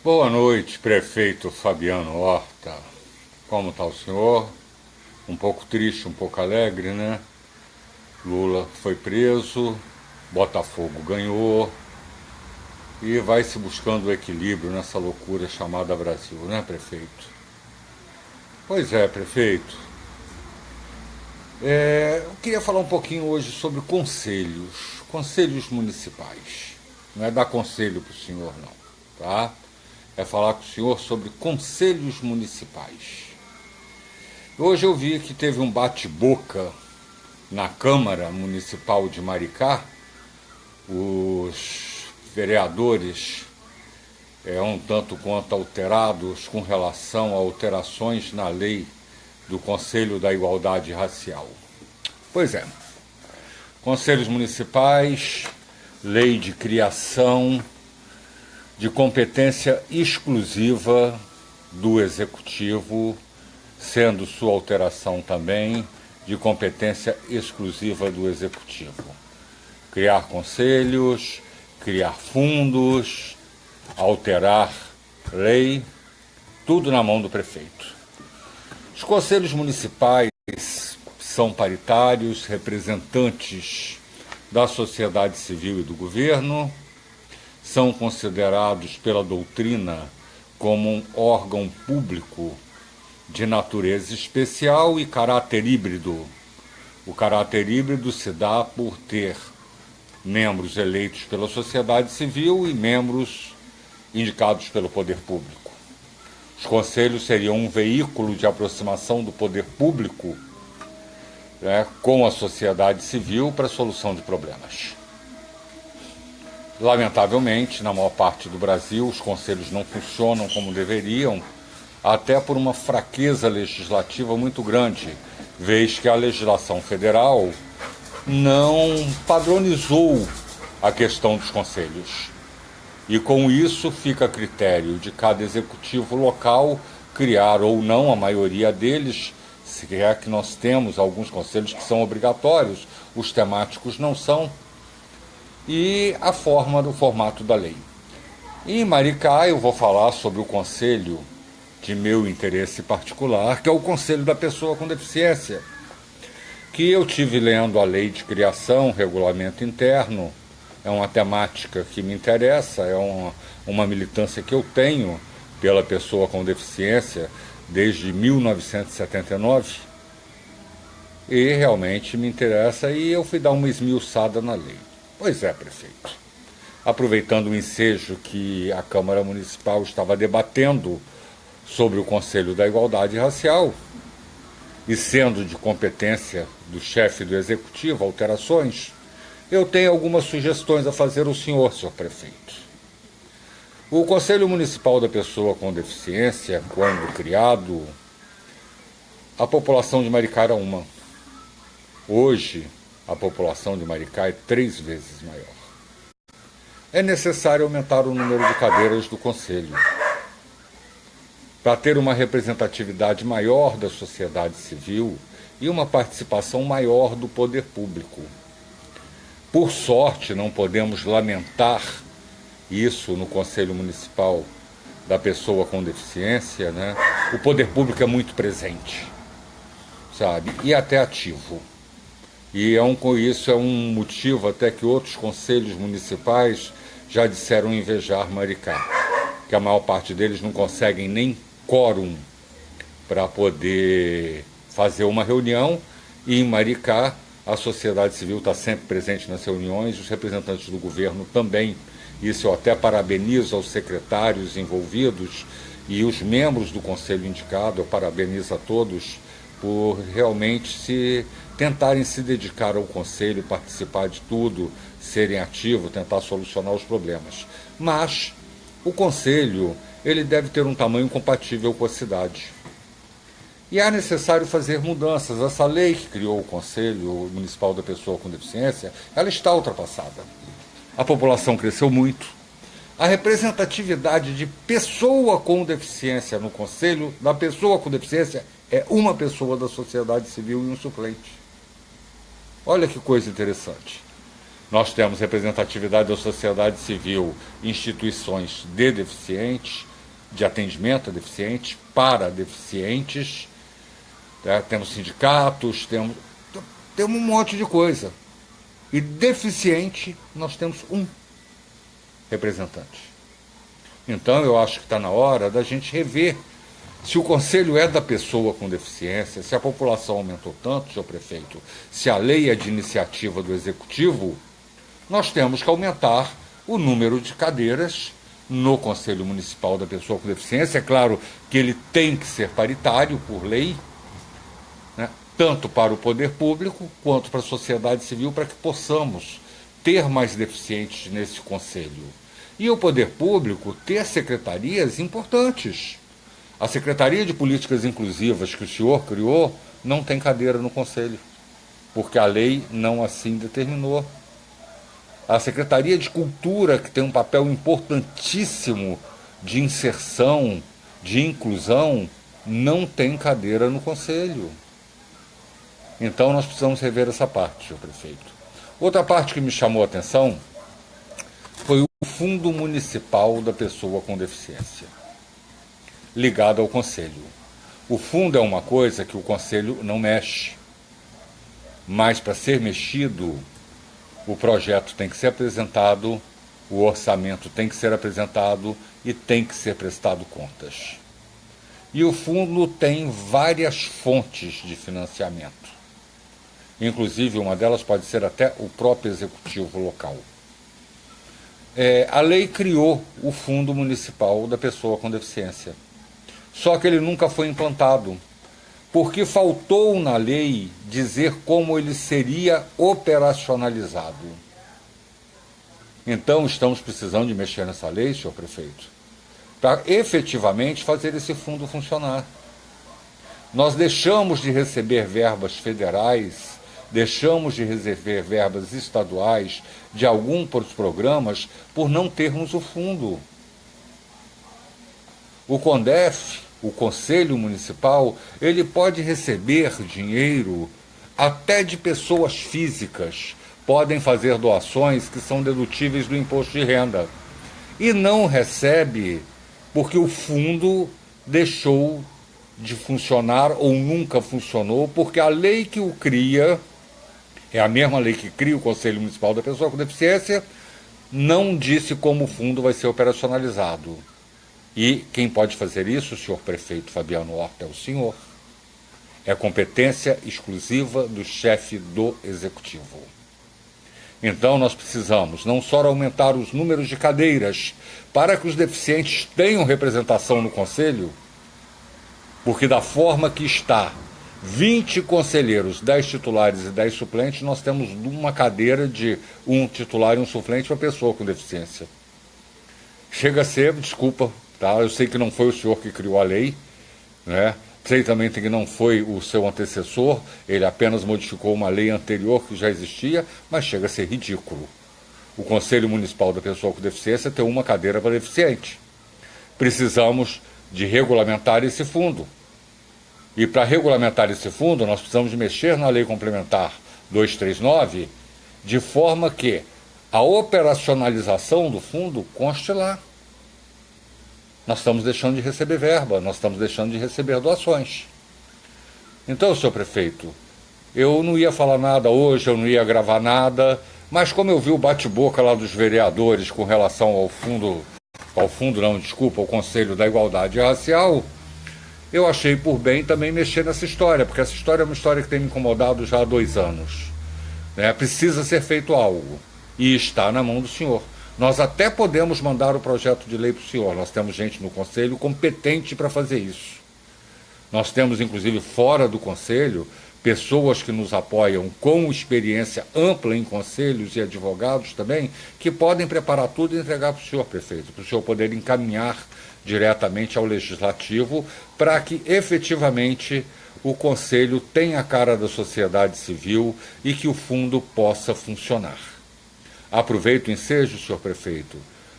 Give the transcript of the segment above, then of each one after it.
Boa noite, prefeito Fabiano Horta. Como está o senhor? Um pouco triste, um pouco alegre, né? Lula foi preso, Botafogo ganhou e vai se buscando o equilíbrio nessa loucura chamada Brasil, né, prefeito? Pois é, prefeito. Eu queria falar um pouquinho hoje sobre conselhos municipais. Não é dar conselho para o senhor, não, tá? É falar com o senhor sobre conselhos municipais. Hoje eu vi que teve um bate-boca na Câmara Municipal de Maricá. Os vereadores um tanto quanto alterados com relação a alterações na lei do Conselho da Igualdade Racial. Pois é, conselhos municipais, lei de criação de competência exclusiva do Executivo, sendo sua alteração também de competência exclusiva do Executivo. Criar conselhos, criar fundos, alterar lei, tudo na mão do prefeito. Os conselhos municipais são paritários, representantes da sociedade civil e do governo, são considerados pela doutrina como um órgão público de natureza especial e caráter híbrido. O caráter híbrido se dá por ter membros eleitos pela sociedade civil e membros indicados pelo poder público. Os conselhos seriam um veículo de aproximação do poder público, né, com a sociedade civil para a solução de problemas. Lamentavelmente, na maior parte do Brasil, os conselhos não funcionam como deveriam, até por uma fraqueza legislativa muito grande, vez que a legislação federal não padronizou a questão dos conselhos. E com isso fica a critério de cada executivo local criar ou não a maioria deles, se é que nós temos alguns conselhos que são obrigatórios, os temáticos não são, e a forma do formato da lei. E em Maricá eu vou falar sobre o conselho de meu interesse particular, que é o Conselho da Pessoa com Deficiência, que eu tive lendo a lei de criação, regulamento interno. É uma temática que me interessa, é uma militância que eu tenho pela pessoa com deficiência desde 1979, e realmente me interessa, e eu fui dar uma esmiuçada na lei. Pois é, prefeito. Aproveitando o ensejo que a Câmara Municipal estava debatendo sobre o Conselho da Igualdade Racial, e sendo de competência do chefe do Executivo, alterações, eu tenho algumas sugestões a fazer ao senhor prefeito. O Conselho Municipal da Pessoa com Deficiência, quando criado, a população de Maricá era uma. Hoje, a população de Maricá é 3 vezes maior. É necessário aumentar o número de cadeiras do Conselho, para ter uma representatividade maior da sociedade civil e uma participação maior do poder público. Por sorte, não podemos lamentar isso no Conselho Municipal da Pessoa com Deficiência, né? O poder público é muito presente, sabe? E até ativo. E isso é um motivo até que outros conselhos municipais já disseram invejar Maricá, que a maior parte deles não conseguem nem quórum para poder fazer uma reunião, e em Maricá a sociedade civil está sempre presente nas reuniões, os representantes do governo também. Isso eu até parabenizo aos secretários envolvidos e os membros do conselho indicado, eu parabenizo a todos por realmente tentarem se dedicar ao conselho, participar de tudo, serem ativos, tentar solucionar os problemas. Mas o conselho, ele deve ter um tamanho compatível com a cidade. E é necessário fazer mudanças. Essa lei que criou o Conselho Municipal da Pessoa com Deficiência, ela está ultrapassada. A população cresceu muito. A representatividade de pessoa com deficiência no Conselho da Pessoa com Deficiência é uma pessoa da sociedade civil e um suplente. Olha que coisa interessante. Nós temos representatividade da sociedade civil, instituições de deficientes, de atendimento a deficientes, para deficientes, né? Temos sindicatos, temos um monte de coisa. E deficiente, nós temos um representante. Então, eu acho que está na hora da gente rever se o conselho é da pessoa com deficiência, se a população aumentou tanto, senhor prefeito, se a lei é de iniciativa do executivo, nós temos que aumentar o número de cadeiras no Conselho Municipal da Pessoa com Deficiência. É claro que ele tem que ser paritário por lei, né, tanto para o poder público quanto para a sociedade civil, para que possamos ter mais deficientes nesse conselho. E o poder público ter secretarias importantes. A Secretaria de Políticas Inclusivas que o senhor criou não tem cadeira no conselho, porque a lei não assim determinou. A Secretaria de Cultura, que tem um papel importantíssimo de inserção, de inclusão, não tem cadeira no conselho. Então nós precisamos rever essa parte, senhor prefeito. Outra parte que me chamou a atenção foi o Fundo Municipal da Pessoa com Deficiência, ligado ao conselho. O fundo é uma coisa que o conselho não mexe, mas para ser mexido, o projeto tem que ser apresentado, o orçamento tem que ser apresentado e tem que ser prestado contas. E o fundo tem várias fontes de financiamento. Inclusive, uma delas pode ser até o próprio executivo local. A lei criou o Fundo Municipal da Pessoa com Deficiência. Só que ele nunca foi implantado, porque faltou na lei dizer como ele seria operacionalizado. Então, estamos precisando de mexer nessa lei, senhor prefeito, para efetivamente fazer esse fundo funcionar. Nós deixamos de receber verbas federais, deixamos de receber verbas estaduais de alguns programas por não termos o fundo. O CONDEF, o Conselho Municipal, ele pode receber dinheiro até de pessoas físicas, podem fazer doações que são dedutíveis do imposto de renda. E não recebe porque o fundo deixou de funcionar ou nunca funcionou, porque a lei que o cria, é a mesma lei que cria o Conselho Municipal da Pessoa com Deficiência, não disse como o fundo vai ser operacionalizado. E quem pode fazer isso, senhor prefeito Fabiano Horta, é o senhor. É competência exclusiva do chefe do executivo. Então nós precisamos não só aumentar os números de cadeiras para que os deficientes tenham representação no conselho, porque da forma que está, 20 conselheiros, 10 titulares e 10 suplentes, nós temos uma cadeira de um titular e um suplente para pessoa com deficiência. Chega a ser, desculpa, tá? Eu sei que não foi o senhor que criou a lei, né? Sei também que não foi o seu antecessor, ele apenas modificou uma lei anterior que já existia, mas chega a ser ridículo. O Conselho Municipal da Pessoa com Deficiência tem uma cadeira para deficiente. Precisamos de regulamentar esse fundo. E para regulamentar esse fundo, nós precisamos de mexer na Lei Complementar 239, de forma que a operacionalização do fundo conste lá. Nós estamos deixando de receber verba, nós estamos deixando de receber doações. Então, senhor prefeito, eu não ia falar nada hoje, eu não ia gravar nada, mas como eu vi o bate-boca lá dos vereadores com relação ao Conselho da Igualdade Racial, eu achei por bem também mexer nessa história, porque essa história é uma história que tem me incomodado já há 2 anos. Né? Precisa ser feito algo, e está na mão do senhor. Nós até podemos mandar o projeto de lei para o senhor, nós temos gente no Conselho competente para fazer isso. Nós temos, inclusive, fora do Conselho, pessoas que nos apoiam com experiência ampla em conselhos e advogados também, que podem preparar tudo e entregar para o senhor, prefeito, para o senhor poder encaminhar diretamente ao Legislativo, para que efetivamente o Conselho tenha a cara da sociedade civil e que o fundo possa funcionar. Aproveito o ensejo, senhor prefeito,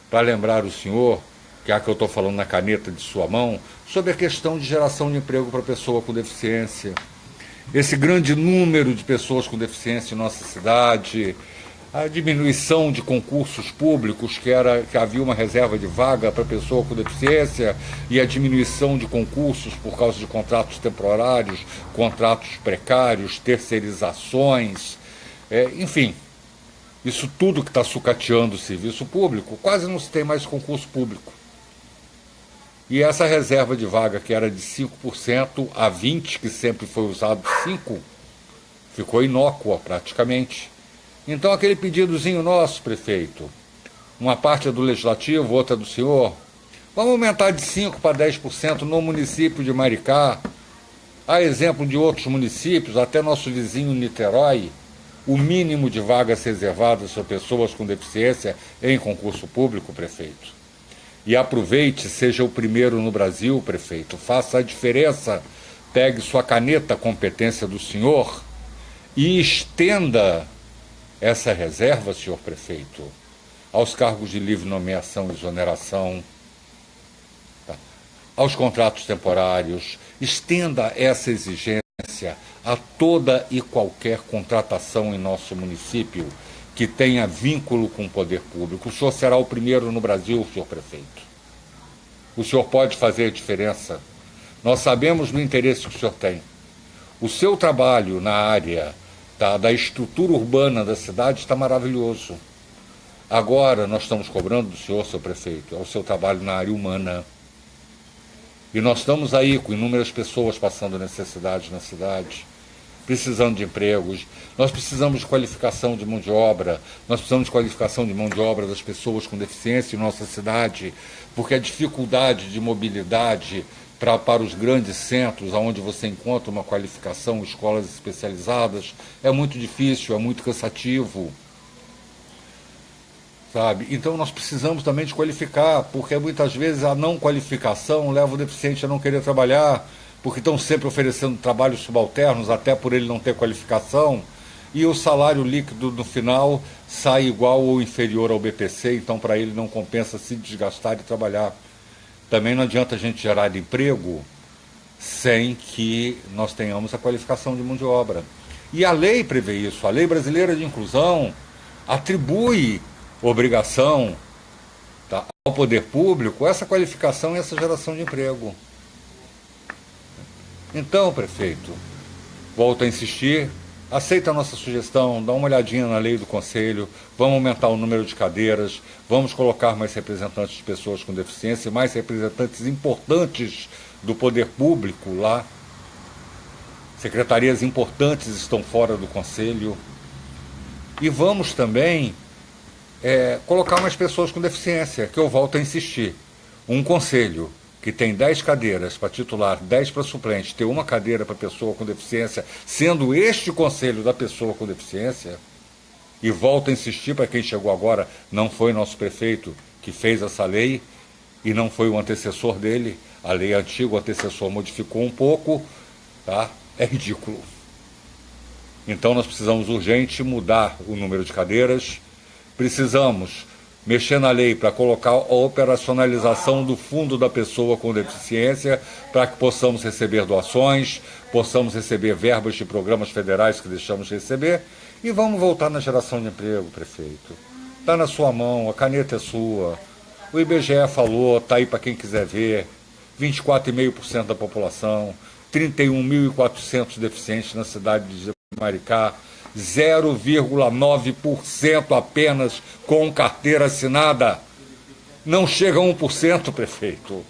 para lembrar o senhor, que é que eu estou falando na caneta de sua mão, sobre a questão de geração de emprego para pessoa com deficiência. Esse grande número de pessoas com deficiência em nossa cidade, a diminuição de concursos públicos, que havia uma reserva de vaga para pessoa com deficiência, e a diminuição de concursos por causa de contratos temporários, contratos precários, terceirizações, enfim, isso tudo que está sucateando o serviço público, quase não se tem mais concurso público. E essa reserva de vaga, que era de 5% a 20%, que sempre foi usado 5%, ficou inócua praticamente. Então, aquele pedidozinho nosso, prefeito, uma parte é do Legislativo, outra é do senhor, vamos aumentar de 5% para 10% no município de Maricá, a exemplo de outros municípios, até nosso vizinho Niterói, o mínimo de vagas reservadas para pessoas com deficiência em concurso público, prefeito. E aproveite, seja o primeiro no Brasil, prefeito, faça a diferença, pegue sua caneta, competência do senhor, e estenda essa reserva, senhor prefeito, aos cargos de livre nomeação e exoneração, tá? Aos contratos temporários, estenda essa exigência a toda e qualquer contratação em nosso município que tenha vínculo com o poder público. O senhor será o primeiro no Brasil, senhor prefeito. O senhor pode fazer a diferença. Nós sabemos do interesse que o senhor tem. O seu trabalho na área da estrutura urbana da cidade está maravilhoso. Agora nós estamos cobrando do senhor, seu prefeito, é o seu trabalho na área humana. E nós estamos aí com inúmeras pessoas passando necessidade na cidade, precisando de empregos. Nós precisamos de qualificação de mão de obra, nós precisamos de qualificação de mão de obra das pessoas com deficiência em nossa cidade, porque a dificuldade de mobilidade para os grandes centros, onde você encontra uma qualificação, escolas especializadas, é muito difícil, é muito cansativo, sabe? Então nós precisamos também de qualificar, porque muitas vezes a não qualificação leva o deficiente a não querer trabalhar, porque estão sempre oferecendo trabalhos subalternos, até por ele não ter qualificação, e o salário líquido no final sai igual ou inferior ao BPC, então para ele não compensa se desgastar e trabalhar. Também não adianta a gente gerar emprego sem que nós tenhamos a qualificação de mão de obra. E a lei prevê isso. A Lei Brasileira de Inclusão atribui obrigação, tá, ao poder público essa qualificação e essa geração de emprego. Então, prefeito, volto a insistir, aceita a nossa sugestão, dá uma olhadinha na lei do Conselho, vamos aumentar o número de cadeiras, vamos colocar mais representantes de pessoas com deficiência, mais representantes importantes do poder público lá. Secretarias importantes estão fora do Conselho. E vamos também colocar mais pessoas com deficiência, que eu volto a insistir. Um conselho que tem 10 cadeiras para titular, 10 para suplente, ter uma cadeira para pessoa com deficiência, sendo este conselho da pessoa com deficiência, e volto a insistir para quem chegou agora, não foi nosso prefeito que fez essa lei, e não foi o antecessor dele, a lei antiga, o antecessor modificou um pouco, tá? É ridículo. Então nós precisamos urgente mudar o número de cadeiras, precisamos mexer na lei para colocar a operacionalização do fundo da pessoa com deficiência, para que possamos receber doações, possamos receber verbas de programas federais que deixamos de receber, e vamos voltar na geração de emprego, prefeito. Está na sua mão, a caneta é sua. O IBGE falou, está aí para quem quiser ver, 24,5% da população, 31.400 deficientes na cidade de Maricá, 0,9% apenas com carteira assinada. Não chega a 1%, prefeito. O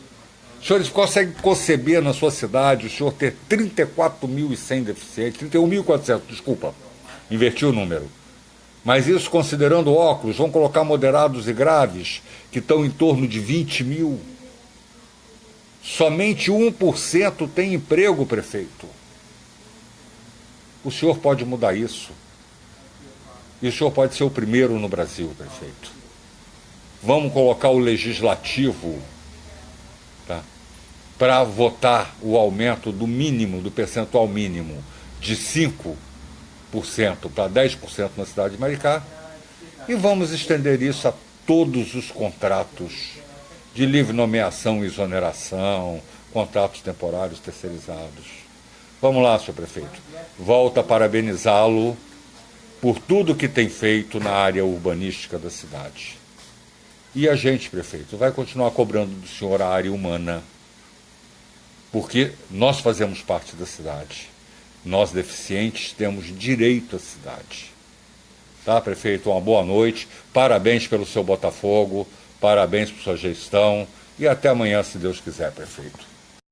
senhor consegue conceber na sua cidade o senhor ter 34.100 deficientes, 31.400, desculpa, inverti o número. Mas isso considerando óculos, vão colocar moderados e graves, que estão em torno de 20 mil. Somente 1% tem emprego, prefeito. O senhor pode mudar isso. E o senhor pode ser o primeiro no Brasil, prefeito. Vamos colocar o legislativo, tá, para votar o aumento do mínimo, do percentual mínimo, de 5% para 10% na cidade de Maricá. E vamos estender isso a todos os contratos de livre nomeação e exoneração, contratos temporários terceirizados. Vamos lá, senhor prefeito. Volto a parabenizá-lo por tudo que tem feito na área urbanística da cidade. E a gente, prefeito, vai continuar cobrando do senhor a área humana, porque nós fazemos parte da cidade. Nós, deficientes, temos direito à cidade. Tá, prefeito? Uma boa noite. Parabéns pelo seu Botafogo, parabéns por sua gestão e até amanhã, se Deus quiser, prefeito.